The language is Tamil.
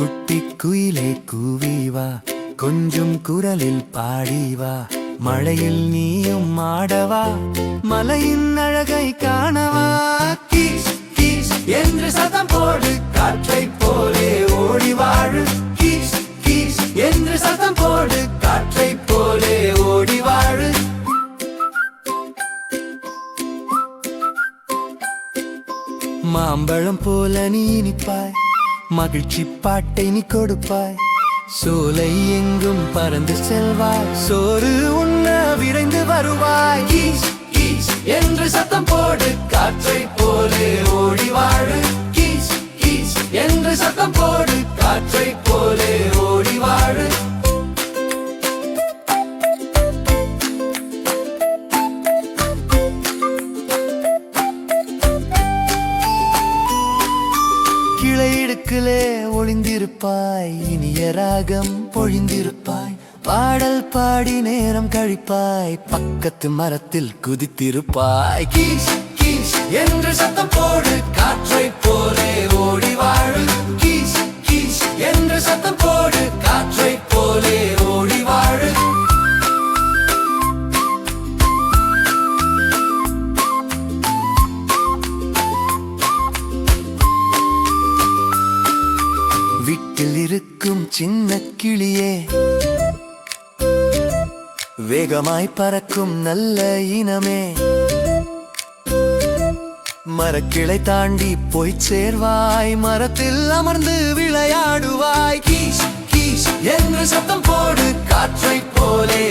குட்டி குயிலே கூவிவா கொஞ்சம் குரலில் பாடிவா மழையில் நீயும் ஆடவா மலையின் அழகை காணவா கீஸ் கீஸ் என்று சத்தம் போடு காற்றை போலே ஓடி வாழு கீஸ் கீஸ் என்று சத்தம் போடு காற்றை போலே ஓடி வாழு மாம்பழம் போல நீ இனிப்பாய் மகிழ்ச்சி பாட்டை நீ கொடுப்பாய் சோலை எங்கும் பறந்து செல்வாய் சோறு உண்ண விரைந்து வருவாய் கீஸ் கீஸ் என்று சத்தம் போடு காற்றை போலே ஓடி வாழு கீஸ் கீஸ் என்று சத்தம் போடு காற்றை போலே ஓடி வாழு கிளையிடுக்கிலே ஒளிந்திருப்பாய் இனிய ராகம் பொழிந்திருப்பாய் பாடல் பாடி நேரம் கழிப்பாய் பக்கத்து மரத்தில் குதித்திருப்பாய் கீஸ் கீஸ் என்று சத்தம் போடு காற்றை போலே ஓடி வாழு கீஸ் கீஸ் என்று சத்தம் போடு காற்றை போலே ஓடி வாழு வீட்டில் இருக்கும் சின்ன கிளியே வேகமாய் பறக்கும் நல்ல இனமே மரக்கிளை தாண்டி போய் சேர்வாய் மரத்தில் அமர்ந்து விளையாடுவாய் கீஸ் கீஸ் என்று சத்தம் போடு காற்றை போலே